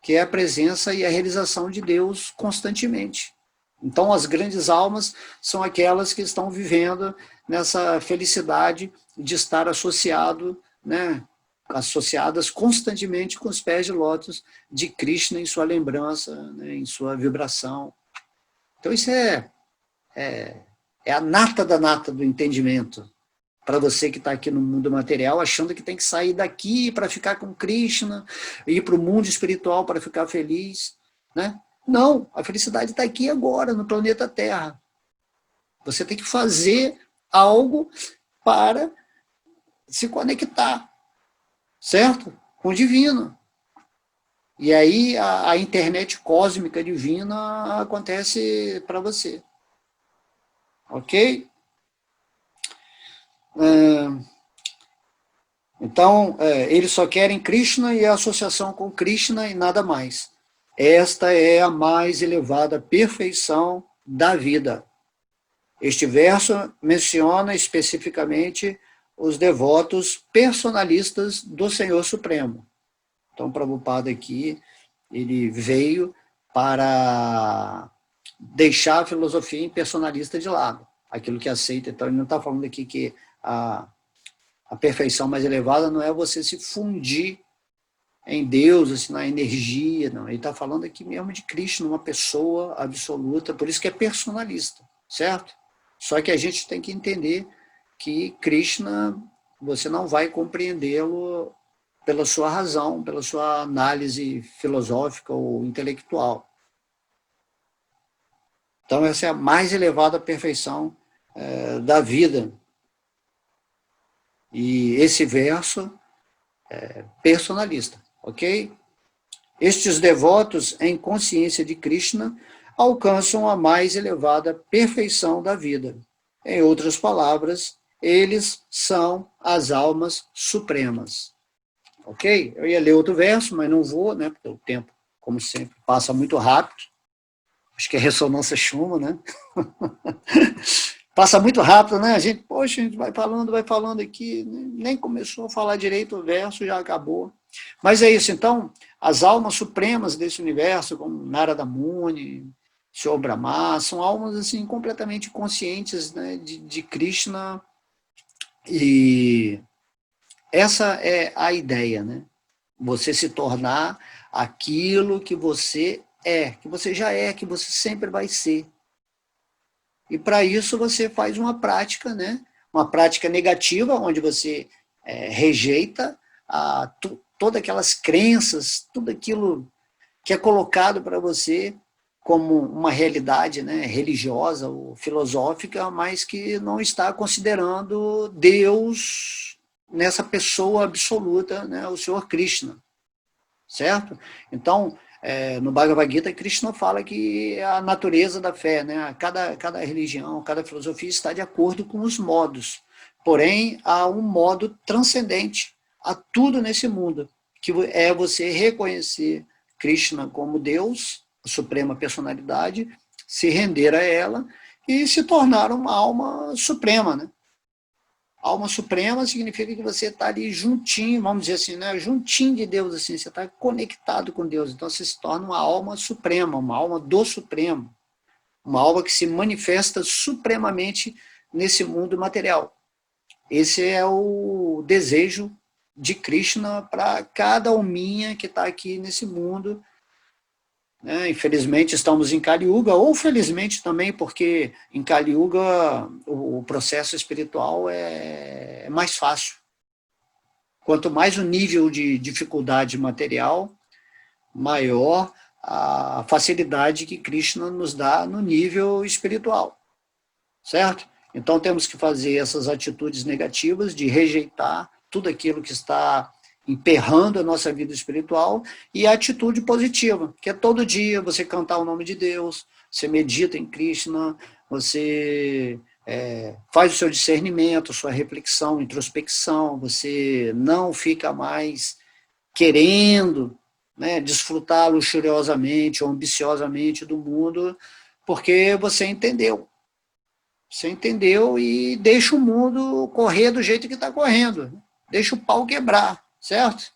que é a presença e a realização de Deus constantemente. Então, as grandes almas são aquelas que estão vivendo nessa felicidade de estar associado, né, associadas constantemente com os pés de lótus de Krishna em sua lembrança, né, em sua vibração. Então, isso é a nata da nata do entendimento. Para você que está aqui no mundo material, achando que tem que sair daqui para ficar com Krishna, ir para o mundo espiritual para ficar feliz, né? Não, a felicidade está aqui agora, no planeta Terra. Você tem que fazer algo para se conectar, certo? Com o divino. E aí a internet cósmica divina acontece para você. Ok? Então, eles só querem Krishna e a associação com Krishna e nada mais. Esta é a mais elevada perfeição da vida. Este verso menciona especificamente os devotos personalistas do Senhor Supremo. Então, Prabhupada aqui, ele veio para deixar a filosofia impersonalista de lado, aquilo que aceita. Então, ele não está falando aqui que a perfeição mais elevada não é você se fundir em Deus, assim, na energia, não. Ele está falando aqui mesmo de Krishna, uma pessoa absoluta, por isso que é personalista, certo? Só que a gente tem que entender que Krishna, você não vai compreendê-lo pela sua razão, pela sua análise filosófica ou intelectual. Então, essa é a mais elevada perfeição da vida. E esse verso é personalista, ok? Estes devotos em consciência de Krishna alcançam a mais elevada perfeição da vida. Em outras palavras, eles são as almas supremas. Ok? Eu ia ler outro verso, mas não vou, né? Porque o tempo, como sempre, passa muito rápido. Acho que é ressonância Schumann, né? Passa muito rápido, né? A gente vai falando aqui, nem começou a falar direito o verso, já acabou. Mas é isso, então, as almas supremas desse universo, como Narada Muni, Senhor Brahma, são almas assim, completamente conscientes, né, de Krishna, e essa é a ideia, né? Você se tornar aquilo que você já é, que você sempre vai ser. E para isso você faz uma prática, né? Uma prática negativa, onde você rejeita todas aquelas crenças, tudo aquilo que é colocado para você como uma realidade, né, religiosa ou filosófica, mas que não está considerando Deus nessa pessoa absoluta, né, o Senhor Krishna, certo? Então, no Bhagavad Gita, Krishna fala que a natureza da fé, né, cada religião, cada filosofia está de acordo com os modos, porém, há um modo transcendente a tudo nesse mundo, que é você reconhecer Krishna como Deus, a suprema personalidade, se render a ela e se tornar uma alma suprema, né? Alma suprema significa que você está ali juntinho, vamos dizer assim, né? Juntinho de Deus, assim, você está conectado com Deus. Então você se torna uma alma suprema, uma alma do Supremo, uma alma que se manifesta supremamente nesse mundo material. Esse é o desejo de Krishna para cada alminha que está aqui nesse mundo. Infelizmente estamos em Kali Yuga, ou felizmente também, porque em Kali Yuga o processo espiritual é mais fácil. Quanto mais o nível de dificuldade material, maior a facilidade que Krishna nos dá no nível espiritual, certo? Então temos que fazer essas atitudes negativas de rejeitar tudo aquilo que está emperrando a nossa vida espiritual, e a atitude positiva, que é todo dia você cantar o nome de Deus, você medita em Krishna, você faz o seu discernimento, sua reflexão, introspecção, você não fica mais querendo, né, desfrutar luxuriosamente ou ambiciosamente do mundo, porque você entendeu. Você entendeu e deixa o mundo correr do jeito que está correndo. Deixa o pau quebrar, certo?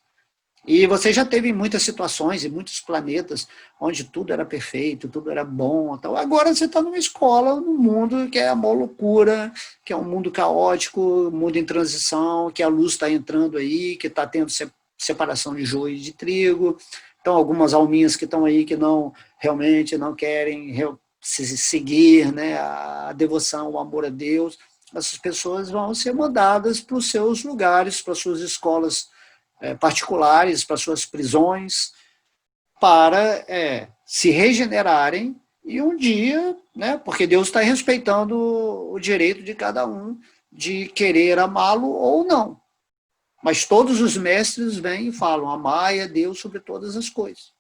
E você já teve muitas situações e muitos planetas onde tudo era perfeito, tudo era bom. Então, agora você está numa escola, num mundo que é uma loucura, que é um mundo caótico, um mundo em transição, que a luz está entrando aí, que está tendo separação de joio e de trigo. Então, algumas alminhas que estão aí que não realmente não querem se seguir, né, a devoção, o amor a Deus, essas pessoas vão ser mandadas para os seus lugares, para as suas escolas particulares, para suas prisões, para se regenerarem e um dia, né, porque Deus está respeitando o direito de cada um de querer amá-lo ou não. Mas todos os mestres vêm e falam, amai a Deus sobre todas as coisas.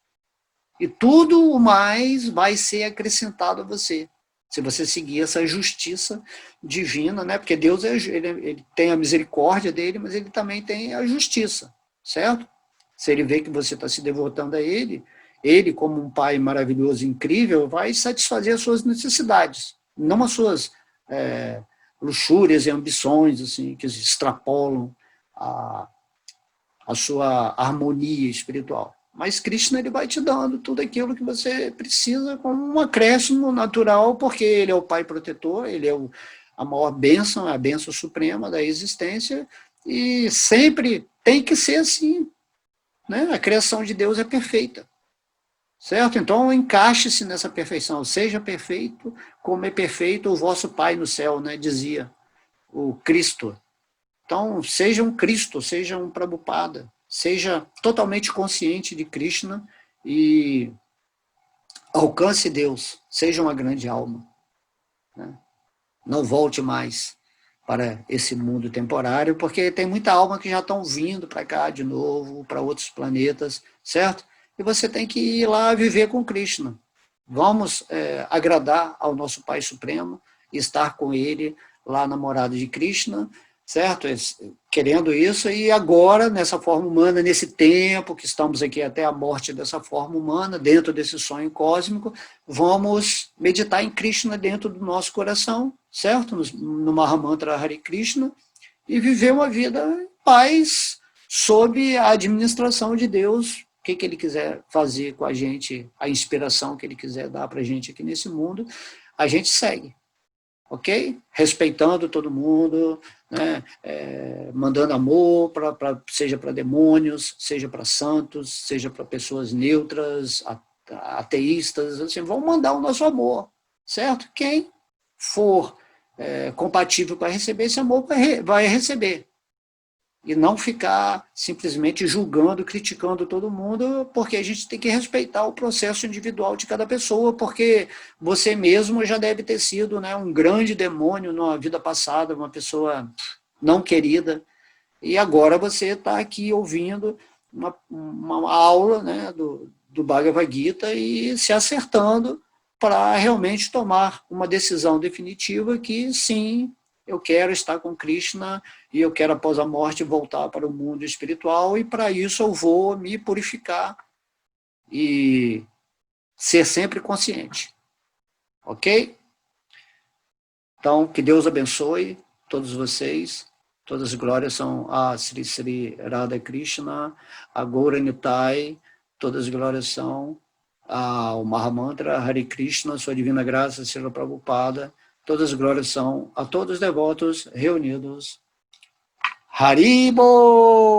E tudo o mais vai ser acrescentado a você, se você seguir essa justiça divina, né? Porque Deus ele tem a misericórdia dele, mas ele também tem a justiça, certo? Se ele vê que você está se devotando a ele, ele, como um pai maravilhoso e incrível, vai satisfazer as suas necessidades, não as suas luxúrias e ambições, assim, que extrapolam a sua harmonia espiritual. Mas Krishna ele vai te dando tudo aquilo que você precisa como um acréscimo natural, porque ele é o Pai protetor, ele é a maior bênção, a bênção suprema da existência, e sempre tem que ser assim, né? A criação de Deus é perfeita, certo? Então encaixe-se nessa perfeição, seja perfeito como é perfeito o vosso Pai no céu, né? Dizia o Cristo. Então seja um Cristo, seja um Prabhupada, seja totalmente consciente de Krishna e alcance Deus, seja uma grande alma, né? Não volte mais para esse mundo temporário, porque tem muita alma que já estão vindo para cá de novo, para outros planetas, certo? E você tem que ir lá viver com Krishna. Vamos agradar ao nosso Pai Supremo, estar com Ele lá na morada de Krishna, certo? Querendo isso, e agora, nessa forma humana, nesse tempo que estamos aqui até a morte dessa forma humana, dentro desse sonho cósmico, vamos meditar em Krishna dentro do nosso coração, certo? No Mahamantra Hare Krishna, e viver uma vida em paz, sob a administração de Deus, o que Ele quiser fazer com a gente, a inspiração que Ele quiser dar para a gente aqui nesse mundo, a gente segue. Ok? Respeitando todo mundo, né? Mandando amor, seja para demônios, seja para santos, seja para pessoas neutras, ateístas, assim, vão mandar o nosso amor, certo? Quem for compatível para receber esse amor vai receber. E não ficar simplesmente julgando, criticando todo mundo, porque a gente tem que respeitar o processo individual de cada pessoa, porque você mesmo já deve ter sido, né, um grande demônio na vida passada, uma pessoa não querida, e agora você está aqui ouvindo uma aula, né, do Bhagavad Gita e se acertando para realmente tomar uma decisão definitiva que, sim, eu quero estar com Krishna e eu quero, após a morte, voltar para o mundo espiritual, e para isso eu vou me purificar e ser sempre consciente. Ok? Então, que Deus abençoe todos vocês. Todas as glórias são a Sri Sri Radha Krishna, a Gaura Nitai, todas as glórias são ao Mahamantra, Hare Krishna, sua divina graça, Srila Prabhupada, todas as glórias são a todos os devotos reunidos. Haribo!